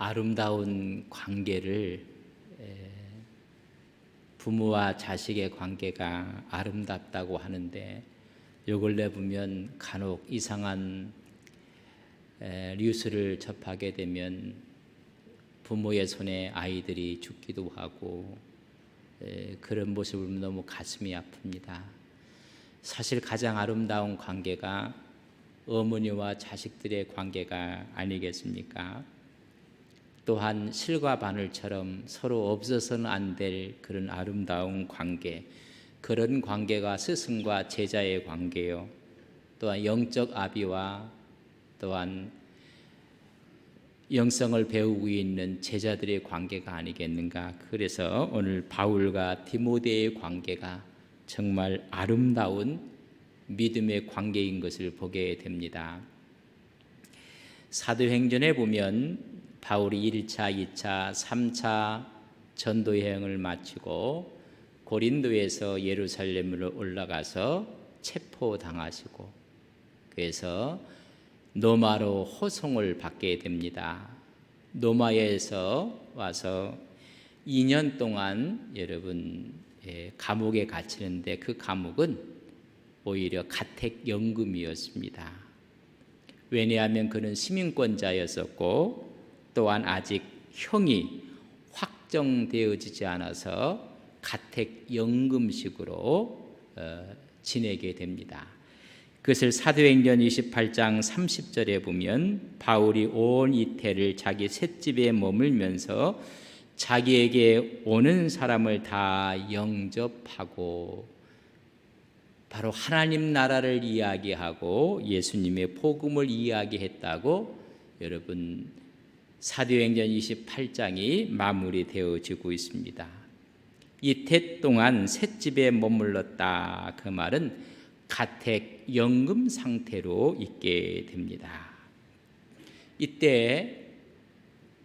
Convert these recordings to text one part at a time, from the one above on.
아름다운 관계를 부모와 자식의 관계가 아름답다고 하는데 요 근래 보면 간혹 이상한 뉴스를 접하게 되면 부모의 손에 아이들이 죽기도 하고 그런 모습을 보면 너무 가슴이 아픕니다. 사실 가장 아름다운 관계가 어머니와 자식들의 관계가 아니겠습니까? 또한 실과 바늘처럼 서로 없어서는 안 될 그런 아름다운 관계, 그런 관계가 스승과 제자의 관계요, 또한 영적 아비와 또한 영성을 배우고 있는 제자들의 관계가 아니겠는가. 그래서 오늘 바울과 디모데의 관계가 정말 아름다운 믿음의 관계인 것을 보게 됩니다. 사도행전에 보면 바울이 1차, 2차, 3차 전도 여행을 마치고 고린도에서 예루살렘으로 올라가서 체포당하시고 그래서 노마로 호송을 받게 됩니다. 노마에서 와서 2년 동안 여러분 감옥에 갇히는데 그 감옥은 오히려 가택연금이었습니다. 왜냐하면 그는 시민권자였었고 또한 아직 형이 확정되어지지 않아서 가택연금식으로 지내게 됩니다. 그것을 사도행전 28장 30절에 보면 바울이 온 이태를 자기 셋집에 머물면서 자기에게 오는 사람을 다 영접하고 바로 하나님 나라를 이야기하고 예수님의 복음을 이야기했다고 여러분 사도행전 28장이 마무리되어지고 있습니다. 이태 동안 셋집에 머물렀다. 그 말은 가택연금 상태로 있게 됩니다. 이때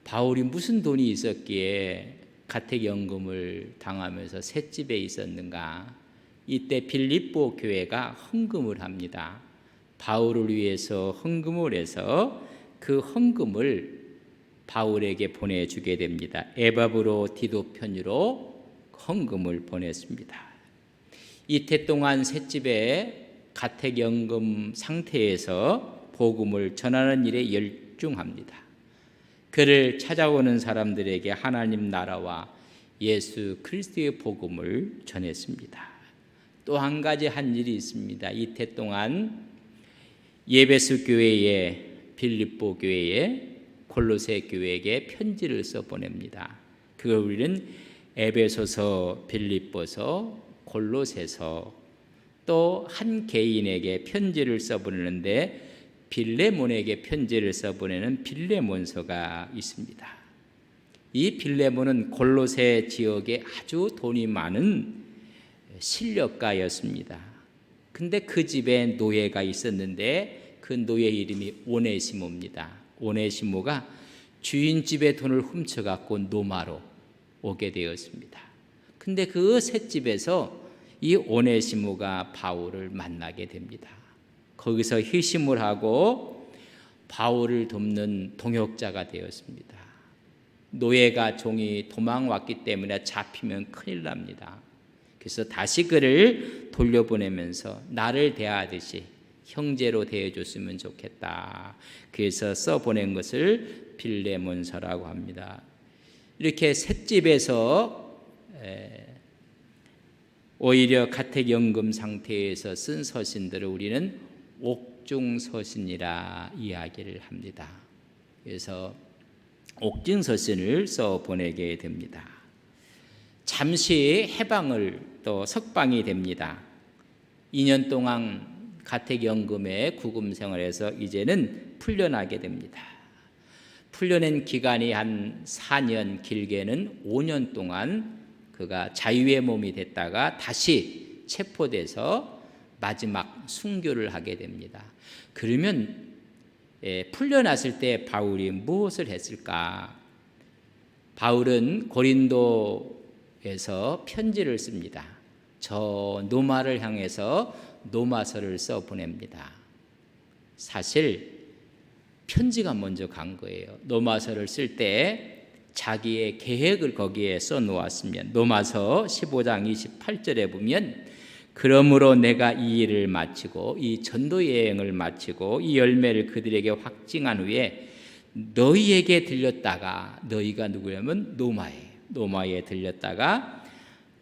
바울이 무슨 돈이 있었기에 가택연금을 당하면서 셋집에 있었는가? 이때 빌립보 교회가 헌금을 합니다. 바울을 위해서 헌금을 해서 그 헌금을 바울에게 보내주게 됩니다. 에바브로 디도 편지로 헌금을 보냈습니다. 이태 동안 셋집에 가택연금 상태에서 복음을 전하는 일에 열중합니다. 그를 찾아오는 사람들에게 하나님 나라와 예수 그리스도의 복음을 전했습니다. 또 한 가지 한 일이 있습니다. 이태 동안 예베소 교회에 빌립보 교회에 골로새 교회에게 편지를 써보냅니다. 그걸 우리는 에베소서, 빌립보서, 골로새서 또 한 개인에게 편지를 써보내는데 빌레몬에게 편지를 써보내는 빌레몬서가 있습니다. 이 빌레몬은 골로새 지역에 아주 돈이 많은 실력가였습니다. 근데 그 집에 노예가 있었는데 그 노예 이름이 오네시모입니다. 오네시모가 주인 집의 돈을 훔쳐갖고 노마로 오게 되었습니다. 근데 그 셋집에서 이 오네시모가 바울을 만나게 됩니다. 거기서 희심을 하고 바울을 돕는 동역자가 되었습니다. 노예가 종이 도망왔기 때문에 잡히면 큰일 납니다. 그래서 다시 그를 돌려보내면서 나를 대하듯이 형제로 대해줬으면 좋겠다. 그래서 써보낸 것을 빌레몬서라고 합니다. 이렇게 셋집에서 오히려 가택연금 상태에서 쓴 서신들을 우리는 옥중서신이라 이야기를 합니다. 그래서 옥중서신을 써보내게 됩니다. 잠시 해방을 또 석방이 됩니다. 2년 동안 가택연금에 구금생활해서 이제는 풀려나게 됩니다. 풀려낸 기간이 한 4년, 길게는 5년 동안 그가 자유의 몸이 됐다가 다시 체포돼서 마지막 순교를 하게 됩니다. 그러면 풀려났을 때 바울이 무엇을 했을까? 바울은 고린도에서 편지를 씁니다. 저 노마를 향해서 노마서를 써 보냅니다. 사실 편지가 먼저 간 거예요. 로마서를 쓸 때 자기의 계획을 거기에 써놓았으면, 로마서 15장 28절에 보면 그러므로 내가 이 일을 마치고 이 전도 여행을 마치고 이 열매를 그들에게 확증한 후에 너희에게 들렸다가, 너희가 누구냐면 노마에 들렸다가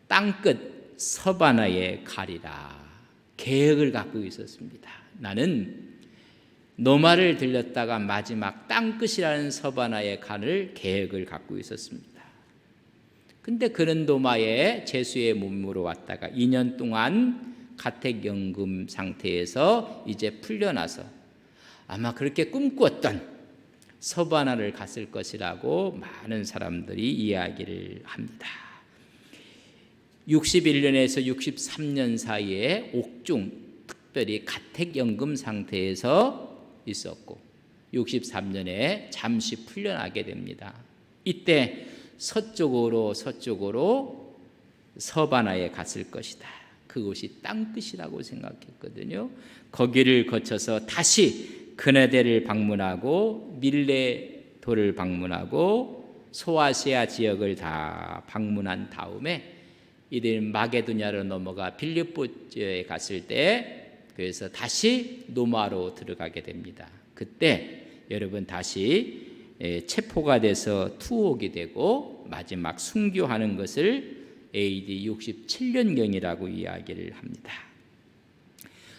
땅끝 서바나에 가리라. 계획을 갖고 있었습니다. 나는 노마를 들렸다가 마지막 땅끝이라는 서바나에 갈 계획을 갖고 있었습니다. 근데 그는 노마에 제수의 몸으로 왔다가 2년 동안 가택연금 상태에서 이제 풀려나서 아마 그렇게 꿈꾸었던 서바나를 갔을 것이라고 많은 사람들이 이야기를 합니다. 61년에서 63년 사이에 옥중, 특별히 가택연금 상태에서 있었고 63년에 잠시 풀려나게 됩니다. 이때 서쪽으로 서바나에 갔을 것이다. 그곳이 땅끝이라고 생각했거든요. 거기를 거쳐서 다시 그네데를 방문하고 밀레도를 방문하고 소아시아 지역을 다 방문한 다음에 이들은 마게도냐로 넘어가 빌립보에 갔을 때 그래서 다시 노마로 들어가게 됩니다. 그때 여러분 다시 체포가 돼서 투옥이 되고 마지막 순교하는 것을 AD 67년경이라고 이야기를 합니다.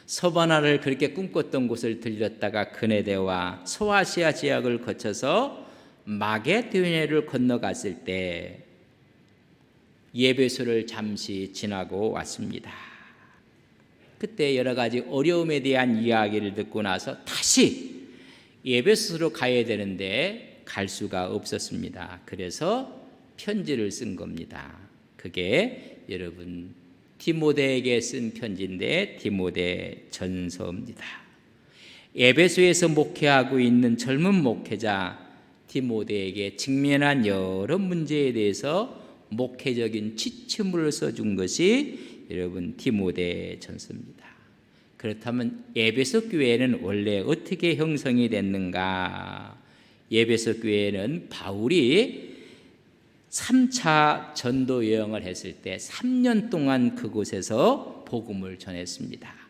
서바나를 그렇게 꿈꿨던 곳을 들렸다가 그네데와 소아시아 지역을 거쳐서 마게도냐를 건너갔을 때 에베소를 잠시 지나고 왔습니다. 그때 여러 가지 어려움에 대한 이야기를 듣고 나서 다시 에베소로 가야 되는데 갈 수가 없었습니다. 그래서 편지를 쓴 겁니다. 그게 여러분 디모데에게 쓴 편지인데 디모데 전서입니다. 에베소에서 목회하고 있는 젊은 목회자 디모데에게 직면한 여러 문제에 대해서 목회적인 지침을 써준 것이 여러분 디모데 전서입니다. 그렇다면 에베소 교회는 원래 어떻게 형성이 됐는가? 에베소 교회는 바울이 3차 전도 여행을 했을 때 3년 동안 그곳에서 복음을 전했습니다.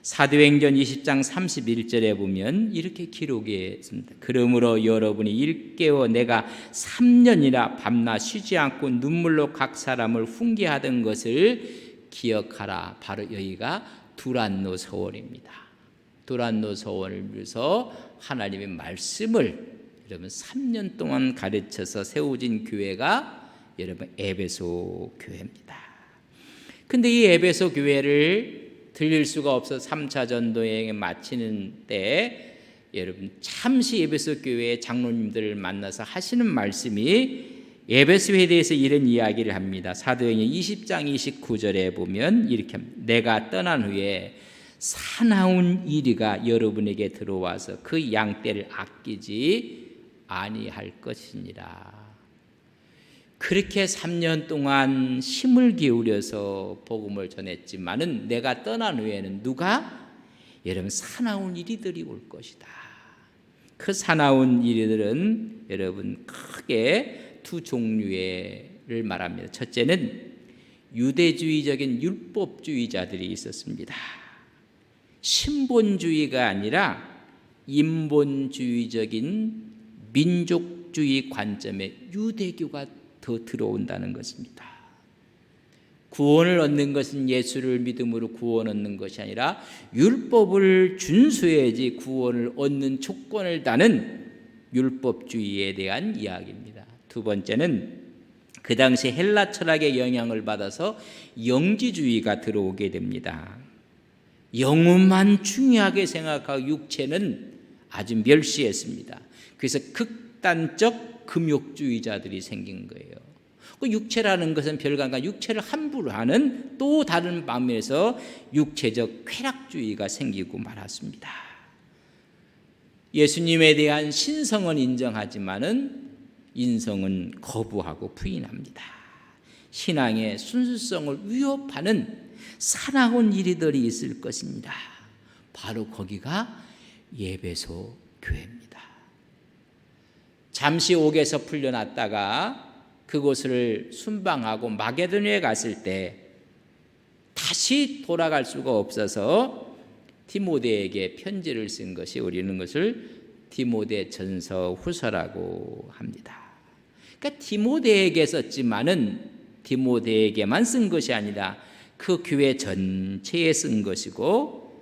사도행전 20장 31절에 보면 이렇게 기록해 있습니다. 그러므로 여러분이 일깨워 내가 3년이나 밤낮 쉬지 않고 눈물로 각 사람을 훈계하던 것을 기억하라. 바로 여기가 두란노 서원입니다. 두란노 서원을 위해서 하나님의 말씀을 여러분 3년 동안 가르쳐서 세워진 교회가 여러분 에베소 교회입니다. 근데 이 에베소 교회를 들릴 수가 없어 3차 전도여행을 마치는 때 여러분 잠시 에베소 교회의 장로님들을 만나서 하시는 말씀이 에베소에 대해서 이런 이야기를 합니다. 사도행전 20장 29절에 보면 이렇게 합니다. 내가 떠난 후에 사나운 이리가 여러분에게 들어와서 그 양떼를 아끼지 아니할 것이니라. 그렇게 3년 동안 힘을 기울여서 복음을 전했지만은 내가 떠난 후에는 누가? 여러분 사나운 이리들이 올 것이다. 그 사나운 이리들은 여러분 크게 두 종류를 말합니다. 첫째는 유대주의적인 율법주의자들이 있었습니다. 신본주의가 아니라 인본주의적인 민족주의 관점의 유대교가 더 들어온다는 것입니다. 구원을 얻는 것은 예수를 믿음으로 구원 얻는 것이 아니라 율법을 준수해야지 구원을 얻는 조건을 다는 율법주의에 대한 이야기입니다. 두 번째는 그 당시 헬라 철학의 영향을 받아서 영지주의가 들어오게 됩니다. 영혼만 중요하게 생각하고 육체는 아주 멸시했습니다. 그래서 극단적 금욕주의자들이 생긴 거예요. 그 육체라는 것은 별거 아니라 육체를 함부로 하는 또 다른 방면에서 육체적 쾌락주의가 생기고 말았습니다. 예수님에 대한 신성은 인정하지만은 인성은 거부하고 부인합니다. 신앙의 순수성을 위협하는 사나운 이리들이 있을 것입니다. 바로 거기가 에베소 교회입니다. 잠시 옥에서 풀려났다가 그곳을 순방하고 마게도냐에 갔을 때 다시 돌아갈 수가 없어서 디모데에게 편지를 쓴 것이 우리는 것을 디모데전서 후서라고 합니다. 그러니까 디모데에게 썼지만은 디모데에게만 쓴 것이 아니라 그 교회 전체에 쓴 것이고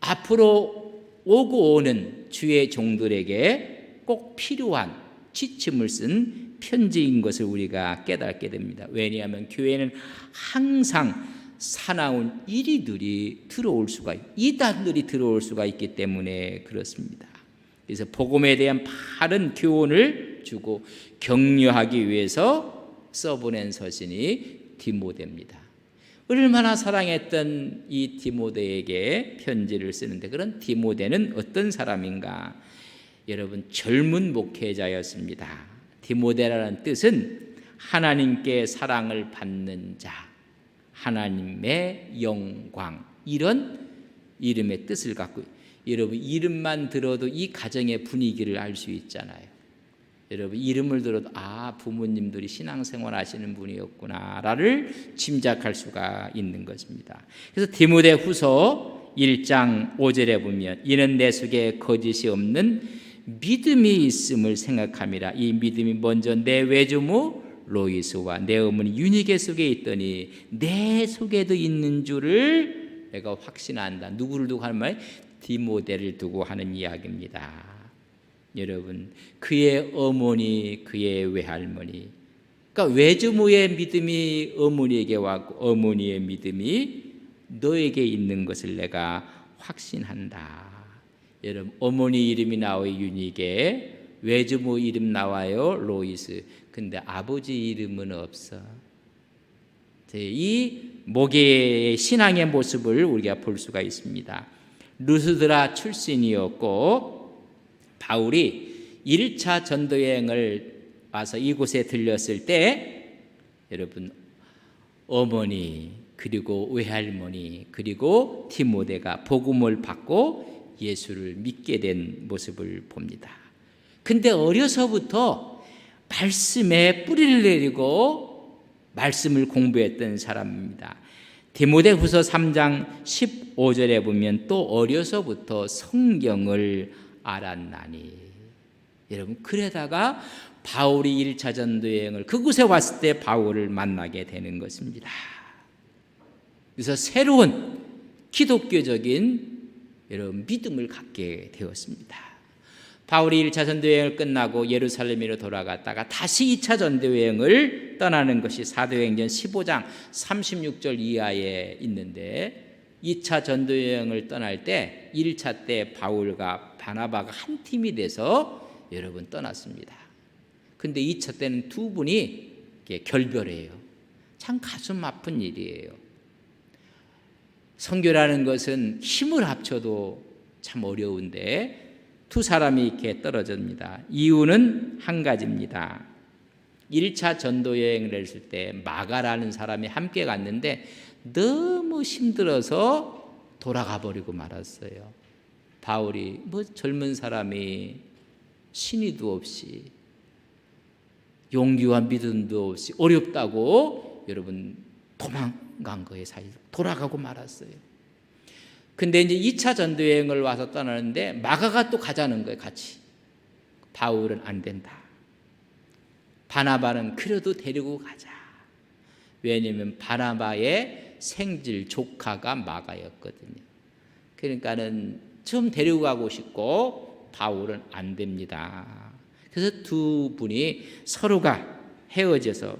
앞으로 오고 오는 주의 종들에게 꼭 필요한 지침을 쓴 편지인 것을 우리가 깨닫게 됩니다. 왜냐하면 교회는 항상 사나운 이리들이 들어올 수가, 이단들이 들어올 수가 있기 때문에 그렇습니다. 그래서 복음에 대한 바른 교훈을 주고 격려하기 위해서 써보낸 서신이 디모데입니다. 얼마나 사랑했던 이 디모데에게 편지를 쓰는데, 그런 디모데는 어떤 사람인가? 여러분, 젊은 목회자였습니다. 디모데라는 뜻은 하나님께 사랑을 받는 자, 하나님의 영광, 이런 이름의 뜻을 갖고, 여러분 이름만 들어도 이 가정의 분위기를 알 수 있잖아요. 여러분 이름을 들어도 부모님들이 신앙생활 하시는 분이었구나를 짐작할 수가 있는 것입니다. 그래서 디모데 후서 1장 5절에 보면 이는 내 속에 거짓이 없는 믿음이 있음을 생각함이라. 이 믿음이 먼저 내 외조모 로이스와 내 어머니 유니게 속에 있더니 내 속에도 있는 줄을 내가 확신한다. 누구를 두고 하는 말? 디모데를 두고 하는 이야기입니다. 여러분, 그의 어머니, 그의 외할머니, 그러니까 외조모의 믿음이 어머니에게 왔고 어머니의 믿음이 너에게 있는 것을 내가 확신한다. 여러분, 어머니 이름이 나와요, 유니게. 외조모 이름 나와요, 로이스. 근데 아버지 이름은 없어. 이 모계의 신앙의 모습을 우리가 볼 수가 있습니다. 루스드라 출신이었고 바울이 1차 전도여행을 와서 이곳에 들렸을 때 여러분 어머니 그리고 외할머니 그리고 디모데가 복음을 받고 예수를 믿게 된 모습을 봅니다. 근데 어려서부터 말씀에 뿌리를 내리고 말씀을 공부했던 사람입니다. 디모데후서 3장 15절에 보면 또 어려서부터 성경을 알았나니. 여러분, 그러다가 바울이 1차 전도여행을 그곳에 왔을 때 바울을 만나게 되는 것입니다. 그래서 새로운 기독교적인 여러분 믿음을 갖게 되었습니다. 바울이 1차 전도여행을 끝나고 예루살렘으로 돌아갔다가 다시 2차 전도여행을 떠나는 것이 사도행전 15장 36절 이하에 있는데 2차 전도여행을 떠날 때 1차 때 바울과 바나바가 한 팀이 돼서 여러분 떠났습니다. 근데 2차 때는 두 분이 결별해요. 참 가슴 아픈 일이에요. 선교라는 것은 힘을 합쳐도 참 어려운데 두 사람이 이렇게 떨어집니다. 이유는 한 가지입니다. 1차 전도여행을 했을 때 마가라는 사람이 함께 갔는데 너무 힘들어서 돌아가 버리고 말았어요. 바울이 젊은 사람이 신의도 없이 용기와 믿음도 없이 어렵다고 여러분 도망간 거예요. 사실 돌아가고 말았어요. 근데 이제 2차 전도여행을 와서 떠나는데 마가가 또 가자는 거예요. 같이. 바울은 안 된다. 바나바는 그래도 데리고 가자. 왜냐하면 바나바의 생질 조카가 마가였거든요. 그러니까는 좀 데리고 가고 싶고 바울은 안 됩니다. 그래서 두 분이 서로가 헤어져서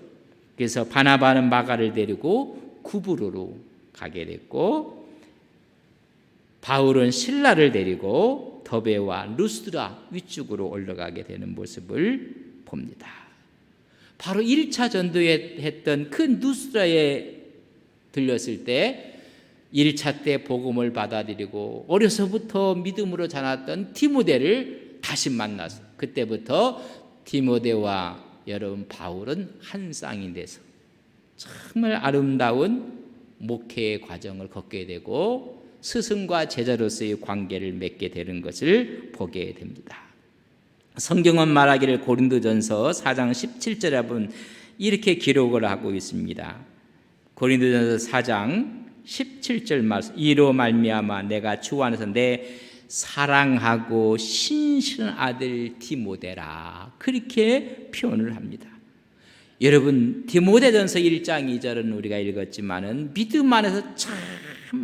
그래서 바나바는 마가를 데리고 구브로로 가게 됐고 바울은 실라를 데리고 더베와 루스드라 위쪽으로 올라가게 되는 모습을 봅니다. 바로 1차 전도에 했던 그 루스드라에 들렸을 때 1차 때 복음을 받아들이고 어려서부터 믿음으로 자랐던 디모데를 다시 만나서 그때부터 디모데와 여러분 바울은 한 쌍이 돼서 정말 아름다운 목회의 과정을 걷게 되고 스승과 제자로서의 관계를 맺게 되는 것을 보게 됩니다. 성경은 말하기를 고린도전서 4장 17절에 보면 이렇게 기록을 하고 있습니다. 고린도전서 4장 17절 말씀, 이로 말미암아 내가 주 안에서 내 사랑하고 신실한 아들 디모데라, 그렇게 표현을 합니다. 여러분, 디모데전서 1장 2절은 우리가 읽었지만은 믿음 안에서 참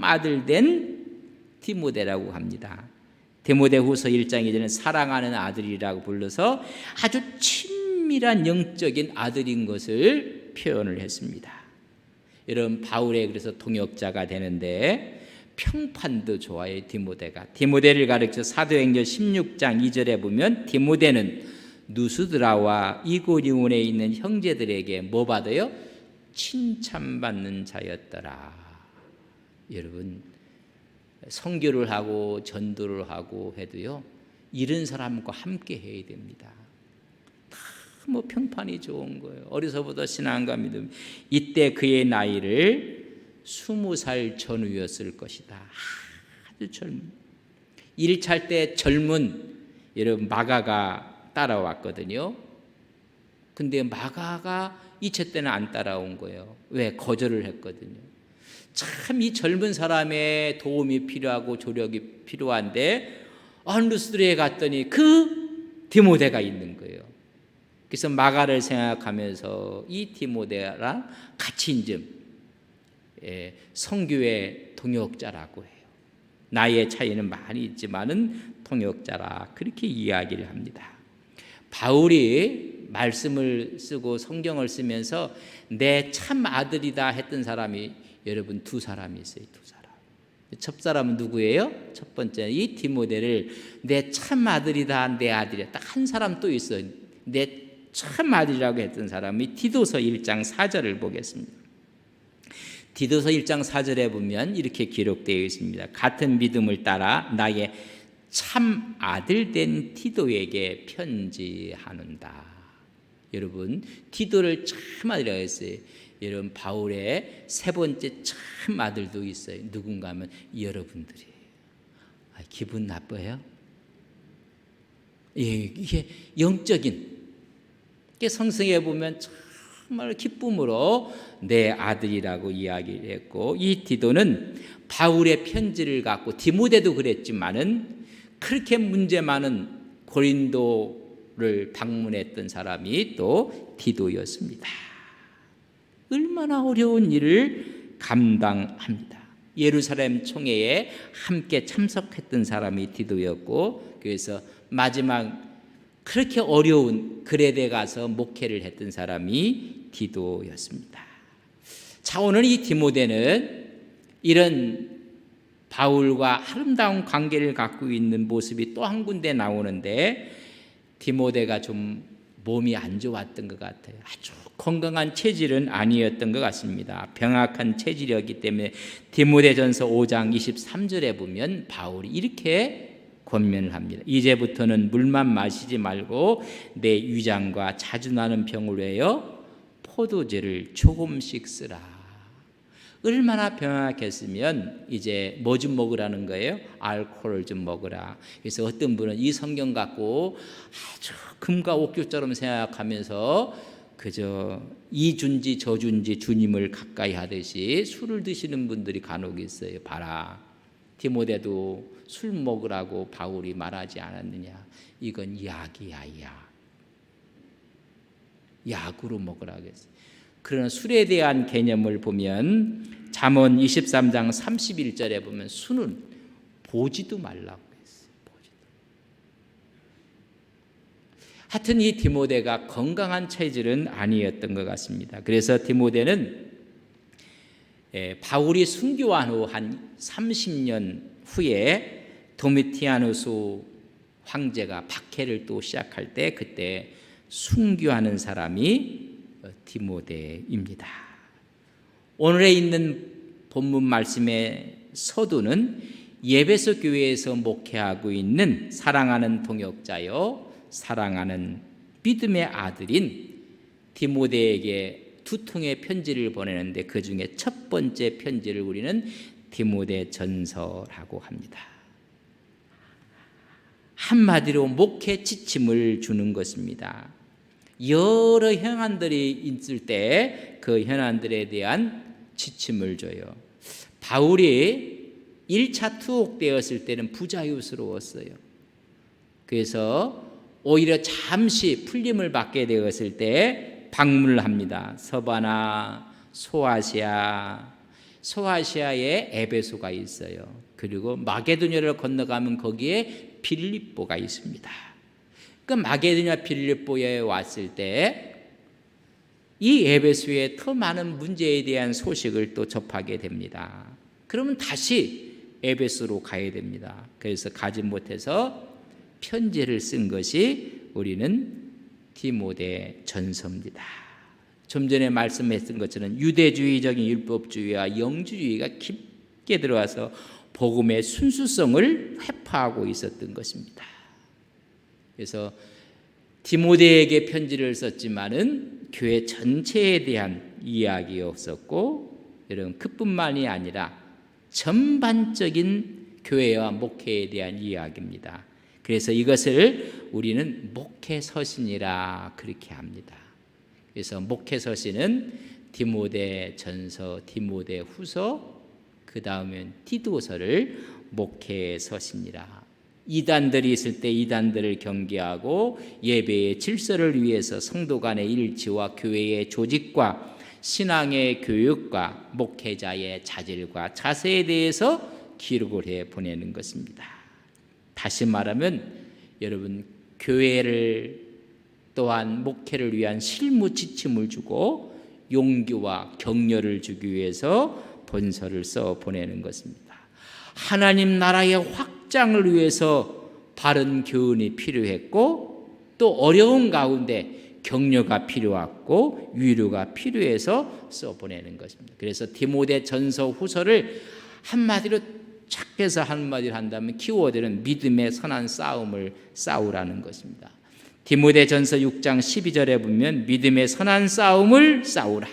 아들 된 디모데라고 합니다. 디모데후서 1장 2절은 사랑하는 아들이라고 불러서 아주 친밀한 영적인 아들인 것을 표현을 했습니다. 여러분, 바울의 그래서 동역자가 되는데 평판도 좋아요. 디모데를 가르쳐 사도행전 16장 2절에 보면 디모데는 누스드라와 이고니온에 있는 형제들에게 뭐 받아요? 칭찬받는 자였더라. 여러분, 선교를 하고 전도를 하고 해도요, 이런 사람과 함께 해야 됩니다. 다 뭐 평판이 좋은 거예요. 어려서부터 신앙과 믿음. 이때 그의 나이를 20살 전후였을 것이다. 아주 젊은, 일찰 때 젊은 여러분 마가가 따라왔거든요. 근데 마가가 2차 때는 안 따라온 거예요. 왜? 거절을 했거든요. 참 이 젊은 사람의 도움이 필요하고 조력이 필요한데 루스드라에 갔더니 그 디모데가 있는 거예요. 그래서 마가를 생각하면서 이 디모데랑 같이 좀 선교의 동역자라고 해요. 나이의 차이는 많이 있지만은 동역자라, 그렇게 이야기를 합니다. 바울이 말씀을 쓰고 성경을 쓰면서 내 참 아들이다 했던 사람이 여러분 두 사람이 있어요. 두 사람. 첫 사람은 누구예요? 첫 번째, 이 디모데를 내 참 아들이다, 내 아들이야. 딱 한 사람 또 있어요. 내 참 아들이라고 했던 사람이 디도서 1장 4절을 보겠습니다. 디도서 1장 4절에 보면 이렇게 기록되어 있습니다. 같은 믿음을 따라 나의 참 아들 된 디도에게 편지하는다. 여러분, 디도를 참 아들이라고 했어요. 여러분, 바울의 세 번째 참 아들도 있어요. 누군가 하면 여러분들이에요. 기분 나빠요? 이게 영적인, 성경에 보면 정말 기쁨으로 내 아들이라고 이야기했고, 이 디도는 바울의 편지를 갖고, 디모데도 그랬지만은 그렇게 문제 많은 고린도를 방문했던 사람이 또 디도였습니다. 얼마나 어려운 일을 감당합니다. 예루살렘 총회에 함께 참석했던 사람이 디도였고, 그래서 마지막 그렇게 어려운 그레데 가서 목회를 했던 사람이 디도였습니다. 자, 오늘 이 디모데는 이런 바울과 아름다운 관계를 갖고 있는 모습이 또 한 군데 나오는데, 디모데가 좀 몸이 안 좋았던 것 같아요. 아주 건강한 체질은 아니었던 것 같습니다. 병약한 체질이었기 때문에 디모데전서 5장 23절에 보면 바울이 이렇게 권면을 합니다. 이제부터는 물만 마시지 말고 내 위장과 자주 나는 병을 위하여 포도주를 조금씩 쓰라. 얼마나 병약했으면 이제 뭐 좀 먹으라는 거예요? 알코올을 좀 먹으라. 그래서 어떤 분은 이 성경 갖고 아주 금과 옥교처럼 생각하면서 그저 이준지 저준지 주님을 가까이 하듯이 술을 드시는 분들이 간혹 있어요. 봐라, 디모데도 술 먹으라고 바울이 말하지 않았느냐. 이건 약이야, 약. 약으로 먹으라고 했어요. 그러나 술에 대한 개념을 보면 잠언 23장 31절에 보면 술은 보지도 말라고 했어요. 보지도. 하여튼 이 디모데가 건강한 체질은 아니었던 것 같습니다. 그래서 디모데는 바울이 순교한 후 한 30년 후에 도미티아누스 황제가 박해를 또 시작할 때 그때 순교하는 사람이 디모데입니다. 오늘에 있는 본문 말씀의 서두는 예배소 교회에서 목회하고 있는 사랑하는 동역자요, 사랑하는 믿음의 아들인 디모데에게 두 통의 편지를 보내는데 그 중에 첫 번째 편지를 우리는 디모데 전서라고 합니다. 한마디로 목회 지침을 주는 것입니다. 여러 현안들이 있을 때 그 현안들에 대한 지침을 줘요. 바울이 1차 투옥되었을 때는 부자유스러웠어요. 그래서 오히려 잠시 풀림을 받게 되었을 때 방문을 합니다. 서바나, 소아시아에 에베소가 있어요. 그리고 마게도냐를 건너가면 거기에 빌립보가 있습니다. 그 마게도냐 빌립보에 왔을 때 이 에베소에 더 많은 문제에 대한 소식을 또 접하게 됩니다. 그러면 다시 에베소로 가야 됩니다. 그래서 가지 못해서 편지를 쓴 것이 우리는 디모데 전서입니다. 좀 전에 말씀했던 것처럼 유대주의적인 율법주의와 영주주의가 깊게 들어와서 복음의 순수성을 회파하고 있었던 것입니다. 그래서 디모데에게 편지를 썼지만은 교회 전체에 대한 이야기였었고, 여러분 그뿐만이 아니라 전반적인 교회와 목회에 대한 이야기입니다. 그래서 이것을 우리는 목회서신이라 그렇게 합니다. 그래서 목회서신은 디모데 전서, 디모데 후서, 그 다음엔 디도서를 목회서신이라. 이단들이 있을 때 이단들을 경계하고 예배의 질서를 위해서 성도 간의 일치와 교회의 조직과 신앙의 교육과 목회자의 자질과 자세에 대해서 기록을 해 보내는 것입니다. 다시 말하면 여러분 교회를 또한 목회를 위한 실무 지침을 주고 용기와 격려를 주기 위해서 본서를 써 보내는 것입니다. 하나님 나라의 확장을 위해서 바른 교훈이 필요했고 또 어려운 가운데 격려가 필요했고 위로가 필요해서 써보내는 것입니다. 그래서 디모데 전서 후서를 한마디로 착해서 한마디로 한다면 키워드는 믿음의 선한 싸움을 싸우라는 것입니다. 디모데 전서 6장 12절에 보면 믿음의 선한 싸움을 싸우라,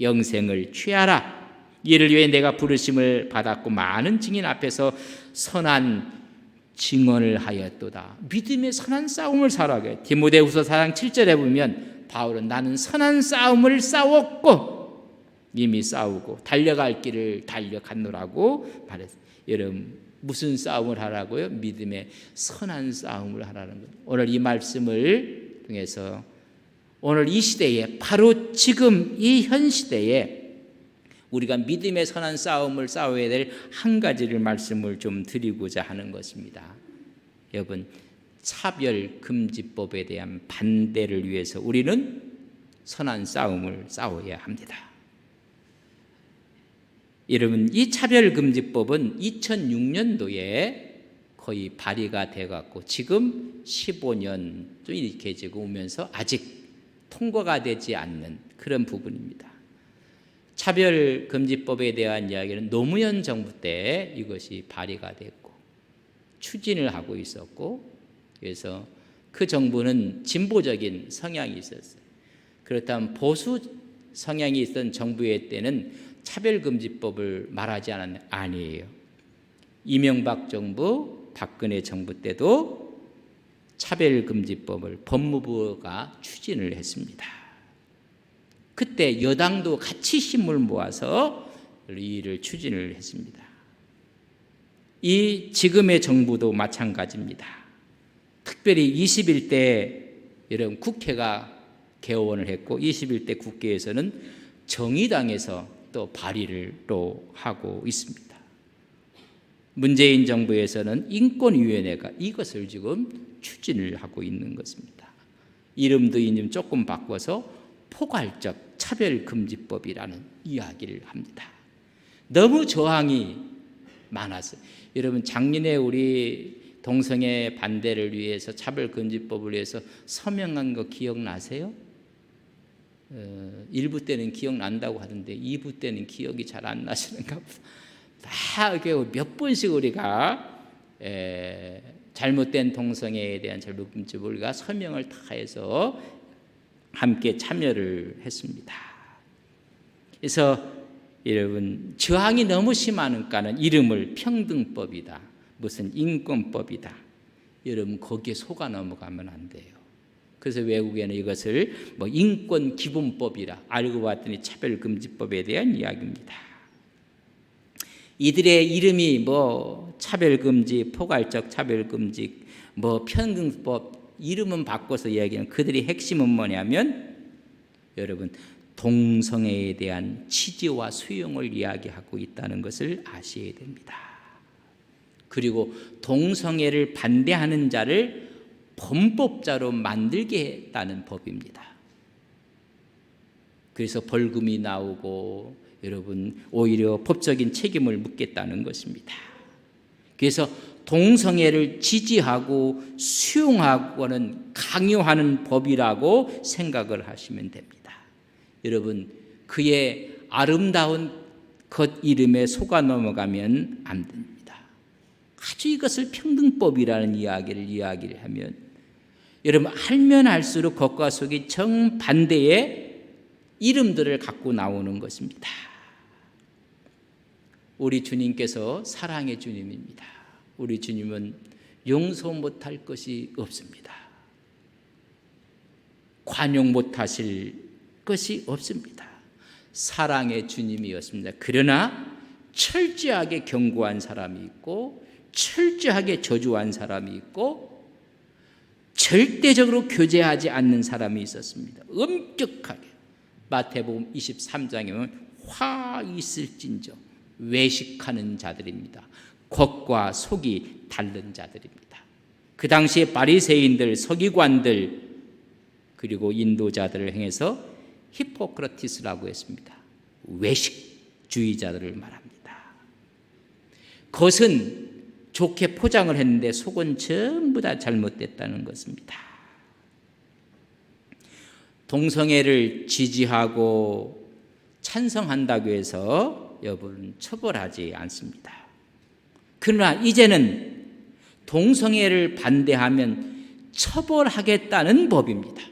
영생을 취하라. 이를 위해 내가 부르심을 받았고 많은 증인 앞에서 선한 증언을 하였도다. 믿음의 선한 싸움을 싸우라고. 디모데후서 4장 7절에 보면 바울은 나는 선한 싸움을 싸웠고 이미 싸우고 달려갈 길을 달려갔노라고 말했어요. 여러분 무슨 싸움을 하라고요? 믿음의 선한 싸움을 하라는 거예요. 오늘 이 말씀을 통해서 오늘 이 시대에 바로 지금 이 현 시대에 우리가 믿음의 선한 싸움을 싸워야 될 한 가지를 말씀을 좀 드리고자 하는 것입니다. 여러분 차별금지법에 대한 반대를 위해서 우리는 선한 싸움을 싸워야 합니다. 여러분 이 차별금지법은 2006년도에 거의 발의가 돼갖고 지금 15년 좀 이렇게 지금 오면서 아직 통과가 되지 않는 그런 부분입니다. 차별금지법에 대한 이야기는 노무현 정부 때 이것이 발의가 됐고 추진을 하고 있었고, 그래서 그 정부는 진보적인 성향이 있었어요. 그렇다면 보수 성향이 있던 정부의 때는 차별금지법을 말하지 않았나요? 아니에요. 이명박 정부, 박근혜 정부 때도 차별금지법을 법무부가 추진을 했습니다. 그때 여당도 같이 힘을 모아서 이 일을 추진을 했습니다. 이 지금의 정부도 마찬가지입니다. 특별히 21대 여러분 국회가 개원을 했고 21대 국회에서는 정의당에서 또 발의를 또 하고 있습니다. 문재인 정부에서는 인권위원회가 이것을 지금 추진을 하고 있는 것입니다. 이름도 이름 조금 바꿔서 포괄적 차별금지법이라는 이야기를 합니다. 너무 저항이 많았어요. 여러분 작년에 우리 동성애 반대를 위해서 차별금지법을 위해서 서명한 거 기억나세요? 1부 때는 기억난다고 하던데 2부 때는 기억이 잘 안 나시는가 보다. 다 몇 번씩 우리가 잘못된 동성애에 대한 차별금지법을 우리가 서명을 다 해서 함께 참여를 했습니다. 그래서 여러분 저항이 너무 심하니까는 이름을 평등법이다, 무슨 인권법이다 여러분 거기에 속아 넘어가면 안 돼요. 그래서 외국에는 이것을 인권 기본법이라 알고 봤더니 차별금지법에 대한 이야기입니다. 이들의 이름이 차별금지, 포괄적 차별금지, 편등법 이름은 바꿔서 이야기하는 그들의 핵심은 뭐냐면 여러분 동성애에 대한 취지와 수용을 이야기하고 있다는 것을 아셔야 됩니다. 그리고 동성애를 반대하는 자를 범법자로 만들게 했다는 법입니다. 그래서 벌금이 나오고 여러분 오히려 법적인 책임을 묻겠다는 것입니다. 그래서 동성애를 지지하고 수용하고는 강요하는 법이라고 생각을 하시면 됩니다. 여러분 그의 아름다운 것 이름에 속아 넘어가면 안 됩니다. 아주 이것을 평등법이라는 이야기를 하면 여러분 알면 알수록 겉과 속이 정반대의 이름들을 갖고 나오는 것입니다. 우리 주님께서 사랑의 주님입니다. 우리 주님은 용서 못할 것이 없습니다. 관용 못하실 것이 없습니다. 사랑의 주님이었습니다. 그러나 철저하게 경고한 사람이 있고 철저하게 저주한 사람이 있고 절대적으로 교제하지 않는 사람이 있었습니다. 엄격하게. 마태복음 23장에 보면 화 있을진저 외식하는 자들입니다. 겉과 속이 다른 자들입니다. 그 당시에 바리새인들, 서기관들 그리고 인도자들을 행해서 히포크라티스라고 했습니다. 외식주의자들을 말합니다. 겉은 좋게 포장을 했는데 속은 전부 다 잘못됐다는 것입니다. 동성애를 지지하고 찬성한다고 해서 여러분 처벌하지 않습니다. 그러나 이제는 동성애를 반대하면 처벌하겠다는 법입니다.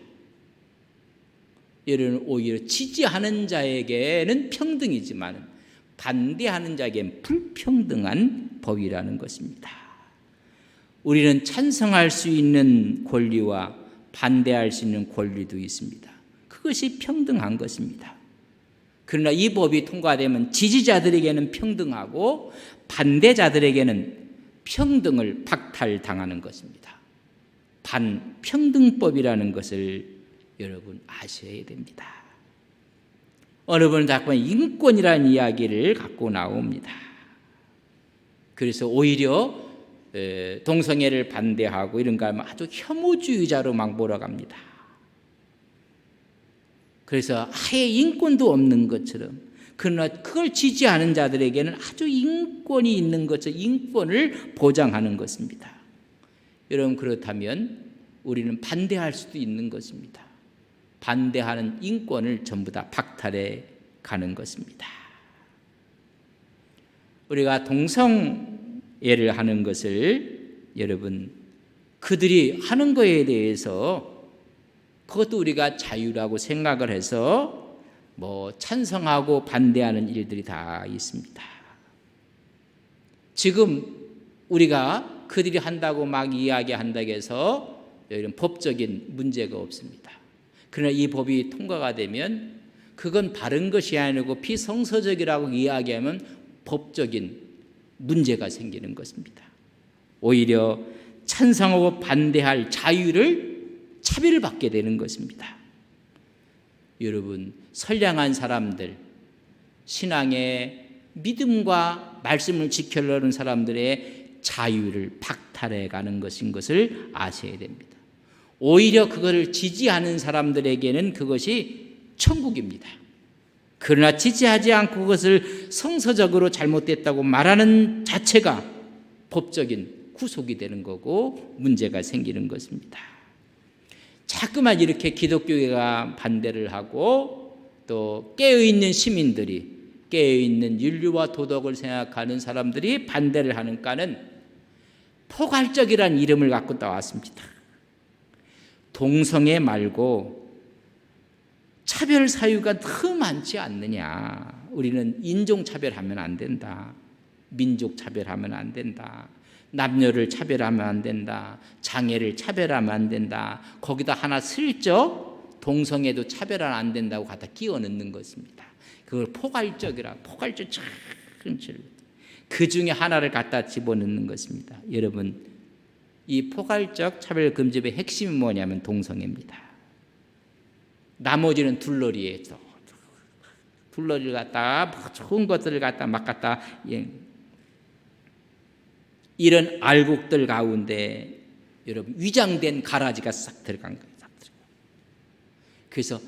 여러분 오히려 지지하는 자에게는 평등이지만 반대하는 자에게는 불평등한 법이라는 것입니다. 우리는 찬성할 수 있는 권리와 반대할 수 있는 권리도 있습니다. 그것이 평등한 것입니다. 그러나 이 법이 통과되면 지지자들에게는 평등하고 반대자들에게는 평등을 박탈당하는 것입니다. 반평등법이라는 것을 여러분 아셔야 됩니다. 어느 분은 자꾸 인권이라는 이야기를 갖고 나옵니다. 그래서 오히려 동성애를 반대하고 이런 거 하면 아주 혐오주의자로 막 몰아갑니다. 그래서 아예 인권도 없는 것처럼 그러나 그걸 지지하는 자들에게는 아주 인권이 있는 것처럼 인권을 보장하는 것입니다. 여러분 그렇다면 우리는 반대할 수도 있는 것입니다. 반대하는 인권을 전부 다 박탈해 가는 것입니다. 우리가 동성애를 하는 것을 여러분 그들이 하는 것에 대해서 그것도 우리가 자유라고 생각을 해서 찬성하고 반대하는 일들이 다 있습니다. 지금 우리가 그들이 한다고 막 이야기한다고 해서 이런 법적인 문제가 없습니다. 그러나 이 법이 통과가 되면 그건 바른 것이 아니고 비성서적이라고 이야기하면 법적인 문제가 생기는 것입니다. 오히려 찬성하고 반대할 자유를 차별을 받게 되는 것입니다. 여러분 선량한 사람들, 신앙의 믿음과 말씀을 지키려는 사람들의 자유를 박탈해 가는 것인 것을 아셔야 됩니다. 오히려 그것을 지지하는 사람들에게는 그것이 천국입니다. 그러나 지지하지 않고 그것을 성서적으로 잘못됐다고 말하는 자체가 법적인 구속이 되는 거고 문제가 생기는 것입니다. 자꾸만 이렇게 기독교가 반대를 하고 또 깨어있는 시민들이 깨어있는 윤리와 도덕을 생각하는 사람들이 반대를 하는가는 포괄적이라는 이름을 갖고 나왔습니다. 동성애 말고 차별 사유가 너무 많지 않느냐. 우리는 인종차별하면 안 된다. 민족차별하면 안 된다. 남녀를 차별하면 안 된다. 장애를 차별하면 안 된다. 거기다 하나 슬쩍 동성애도 차별하면 안 된다고 갖다 끼워 넣는 것입니다. 그걸 포괄적이라 포괄적 그 중에 하나를 갖다 집어넣는 것입니다. 여러분, 이 포괄적 차별금지법의 핵심이 뭐냐면 동성애입니다. 나머지는 둘러리에 둘러리를 갖다가 좋은 것들을 갖다 막 갖다 이런 알곡들 가운데 여러분 위장된 가라지가 싹 들어간 거예요. 그래서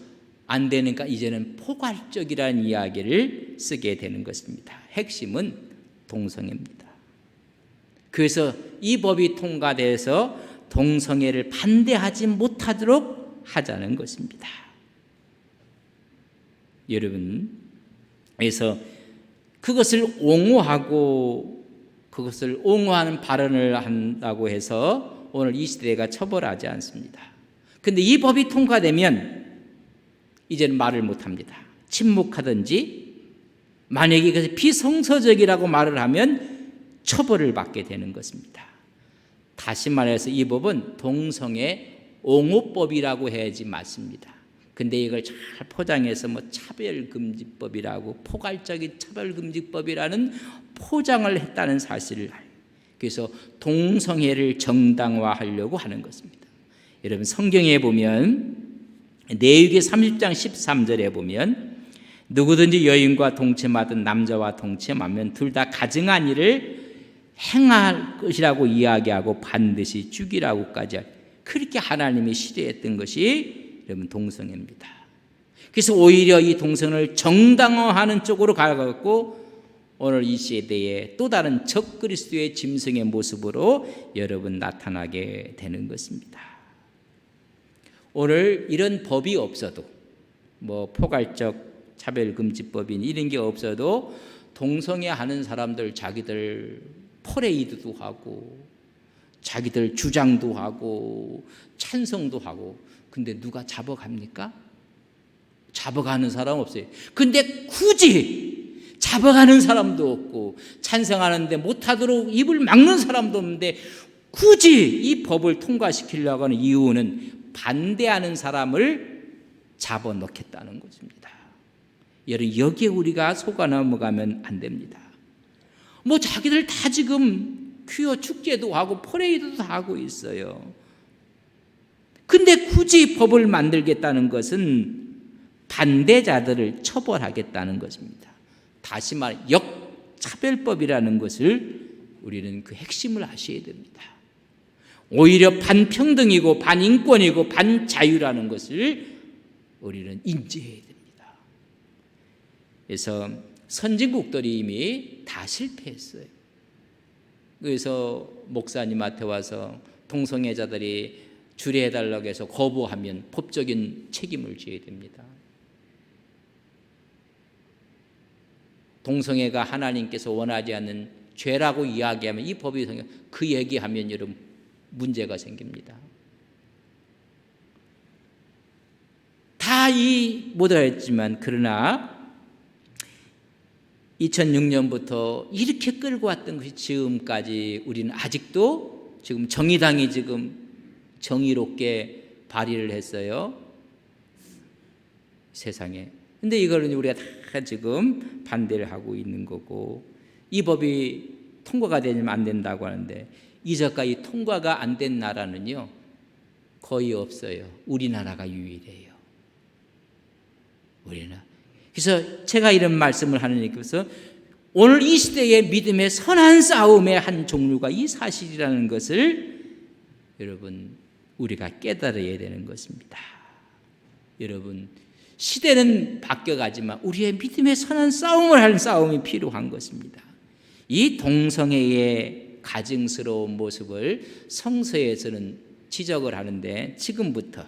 안 되니까 이제는 포괄적이라는 이야기를 쓰게 되는 것입니다. 핵심은 동성애입니다. 그래서 이 법이 통과돼서 동성애를 반대하지 못하도록 하자는 것입니다. 여러분, 그래서 그것을 옹호하는 발언을 한다고 해서 오늘 이 시대가 처벌하지 않습니다. 그런데 이 법이 통과되면 이제는 말을 못합니다. 침묵하든지 만약에 그것이 비성서적이라고 말을 하면 처벌을 받게 되는 것입니다. 다시 말해서 이 법은 동성애 옹호법이라고 해야지 맞습니다. 근데 이걸 잘 포장해서 차별금지법이라고 포괄적인 차별금지법이라는 포장을 했다는 사실을 알아요. 그래서 동성애를 정당화하려고 하는 것입니다. 여러분 성경에 보면 레위기 30장 13절에 보면 누구든지 여인과 동침하든 남자와 동침하면 둘 다 가증한 일을 행할 것이라고 이야기하고 반드시 죽이라고까지 그렇게 하나님이 시대했던 것이 여러분 동성애입니다. 그래서 오히려 이 동성애를 정당화하는 쪽으로 가고 오늘 이 시대에 또 다른 적그리스도의 짐승의 모습으로 여러분 나타나게 되는 것입니다. 오늘 이런 법이 없어도 포괄적 차별금지법인 이런 게 없어도 동성애 하는 사람들 자기들 퍼레이드도 하고 자기들 주장도 하고 찬성도 하고 근데 누가 잡아갑니까? 잡아가는 사람 없어요. 근데 굳이 잡아가는 사람도 없고 찬성하는데 못하도록 입을 막는 사람도 없는데 굳이 이 법을 통과시키려고 하는 이유는 반대하는 사람을 잡아넣겠다는 것입니다. 여러분 여기에 우리가 속아 넘어가면 안 됩니다. 자기들 다 지금 퀴어 축제도 하고 퍼레이드도 하고 있어요. 근데 굳이 법을 만들겠다는 것은 반대자들을 처벌하겠다는 것입니다. 다시 말해 역차별법이라는 것을 우리는 그 핵심을 아셔야 됩니다. 오히려 반평등이고 반인권이고 반자유라는 것을 우리는 인지해야 됩니다. 그래서 선진국들이 이미 다 실패했어요. 그래서 목사님한테 와서 동성애자들이 주례해달라고 해서 거부하면 법적인 책임을 져야 됩니다. 동성애가 하나님께서 원하지 않는 죄라고 이야기하면 이 법이 그 얘기하면 여러분 문제가 생깁니다. 다 못하였지만 그러나 2006년부터 이렇게 끌고 왔던 것이 지금까지 우리는 아직도 지금 정의당이 지금 정의롭게 발의를 했어요. 세상에. 근데 이거는 우리가 다 지금 반대를 하고 있는 거고 이 법이 통과가 되면 안 된다고 하는데 이제까지 통과가 안 된 나라는요 거의 없어요. 우리나라가 유일해요. 우리나라. 그래서 제가 이런 말씀을 하는 이유에서 오늘 이 시대의 믿음의 선한 싸움의 한 종류가 이 사실이라는 것을 여러분 우리가 깨달아야 되는 것입니다. 여러분 시대는 바뀌어가지만 우리의 믿음의 선한 싸움을 하는 싸움이 필요한 것입니다. 이 동성애의 가증스러운 모습을 성서에서는 지적을 하는데 지금부터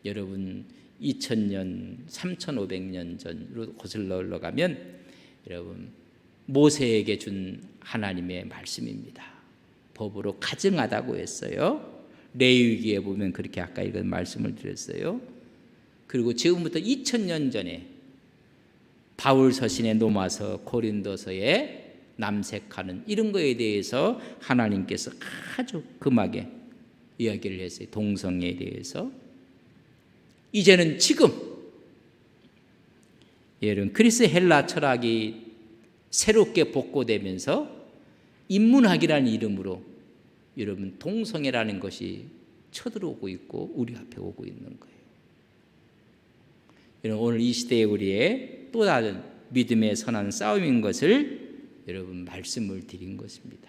여러분 2000년, 3500년 전으로 거슬러 올라가면 여러분 모세에게 준 하나님의 말씀입니다. 법으로 가증하다고 했어요. 레위기에 보면 그렇게 아까 이건 말씀을 드렸어요. 그리고 지금부터 2000년 전에 바울 서신의 로마서, 고린도서에 남색하는 이런 거에 대해서 하나님께서 아주 금하게 이야기를 했어요. 동성애에 대해서. 이제는 지금 여러분 그리스 헬라 철학이 새롭게 복고되면서 인문학이라는 이름으로 여러분 동성애라는 것이 쳐들어오고 있고 우리 앞에 오고 있는 거예요. 여러분 오늘 이 시대에 우리의 또 다른 믿음의 선한 싸움인 것을 여러분 말씀을 드린 것입니다.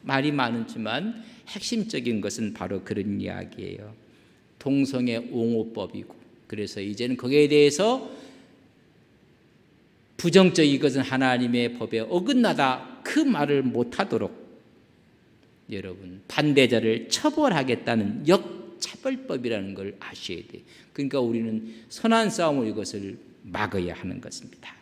말이 많지만 핵심적인 것은 바로 그런 이야기예요. 동성애 옹호법이고 그래서 이제는 거기에 대해서 부정적인 것은 하나님의 법에 어긋나다 그 말을 못하도록 여러분 반대자를 처벌하겠다는 역차별법이라는 걸 아셔야 돼요. 그러니까 우리는 선한 싸움으로 이것을 막아야 하는 것입니다.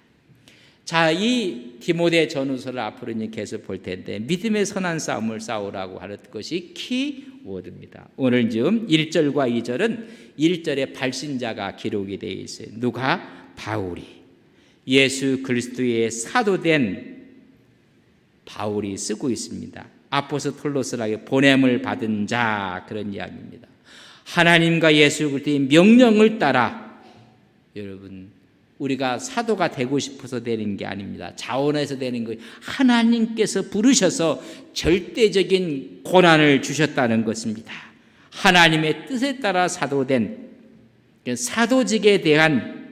자, 이 디모데 전후서를 앞으로 이제 계속 볼 텐데 믿음의 선한 싸움을 싸우라고 하는 것이 키워드입니다. 오늘 지금 1절과 2절은 1절에 발신자가 기록이 되어 있어요. 누가? 바울이. 예수 그리스도의 사도된 바울이 쓰고 있습니다. 아포스톨로스라고 보냄을 받은 자 그런 이야기입니다. 하나님과 예수 그리스도의 명령을 따라 여러분 우리가 사도가 되고 싶어서 되는 게 아닙니다. 자원해서 되는 거예요. 하나님께서 부르셔서 절대적인 고난을 주셨다는 것입니다. 하나님의 뜻에 따라 사도된 사도직에 대한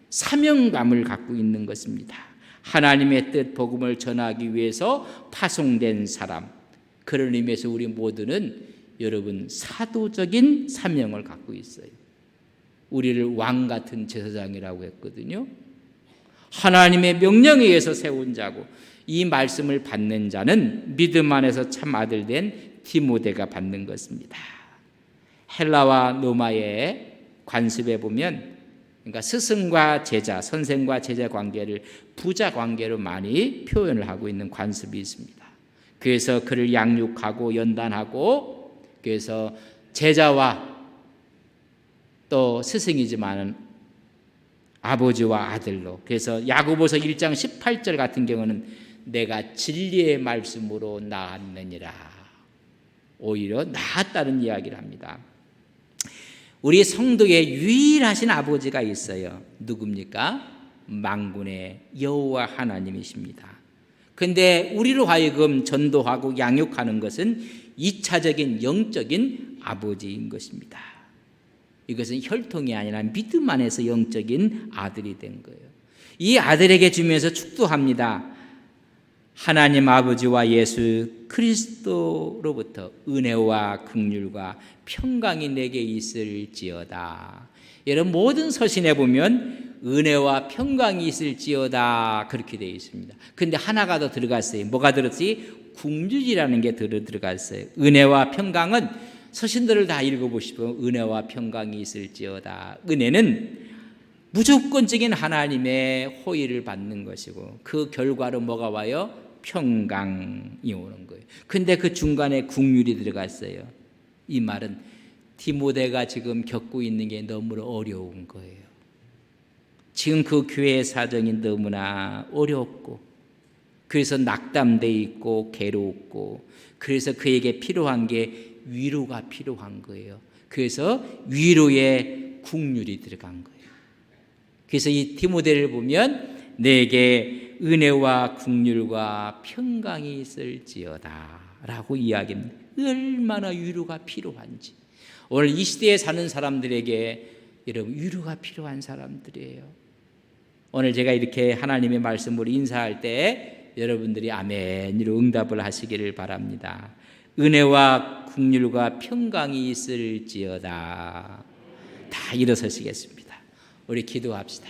사명감을 갖고 있는 것입니다. 하나님의 뜻 복음을 전하기 위해서 파송된 사람. 그런 의미에서 우리 모두는 여러분 사도적인 사명을 갖고 있어요. 우리를 왕 같은 제사장이라고 했거든요. 하나님의 명령에 의해서 세운 자고 이 말씀을 받는 자는 믿음 안에서 참 아들 된 디모데가 받는 것입니다. 헬라와 로마의 관습에 보면 그러니까 스승과 제자, 선생과 제자 관계를 부자 관계로 많이 표현을 하고 있는 관습이 있습니다. 그래서 그를 양육하고 연단하고 그래서 제자와 또 스승이지만 아버지와 아들로 그래서 야고보서 1장 18절 같은 경우는 내가 진리의 말씀으로 낳았느니라 오히려 낳았다는 이야기를 합니다. 우리 성도의 유일하신 아버지가 있어요. 누굽니까? 만군의 여호와 하나님이십니다. 그런데 우리로 하여금 전도하고 양육하는 것은 2차적인 영적인 아버지인 것입니다. 이것은 혈통이 아니라 믿음 안에서 영적인 아들이 된 거예요. 이 아들에게 주면서 축도합니다. 하나님 아버지와 예수 그리스도로부터 은혜와 긍휼과 평강이 내게 있을지어다. 여러분 모든 서신에 보면 은혜와 평강이 있을지어다 그렇게 되어 있습니다. 그런데 하나가 더 들어갔어요. 뭐가 들었지? 긍휼이라는 게 들어갔어요. 은혜와 평강은 서신들을 다 읽어보시면 은혜와 평강이 있을지어다. 은혜는 무조건적인 하나님의 호의를 받는 것이고 그 결과로 뭐가 와요? 평강이 오는 거예요. 근데 그 중간에 긍휼이 들어갔어요. 이 말은 디모데가 지금 겪고 있는 게 너무 어려운 거예요. 지금 그 교회의 사정이 너무나 어렵고 그래서 낙담돼 있고 괴롭고 그래서 그에게 필요한 게 위로가 필요한 거예요. 그래서 위로의 긍휼이 들어간 거예요. 그래서 이 디모데를 보면 내게 은혜와 긍휼과 평강이 있을지어다 라고 이야기합니다. 얼마나 위로가 필요한지. 오늘 이 시대에 사는 사람들에게 여러분 위로가 필요한 사람들이에요. 오늘 제가 이렇게 하나님의 말씀으로 인사할 때 여러분들이 아멘으로 응답을 하시기를 바랍니다. 은혜와 긍휼과 평강이 있을지어다. 다 일어서시겠습니다. 우리 기도합시다.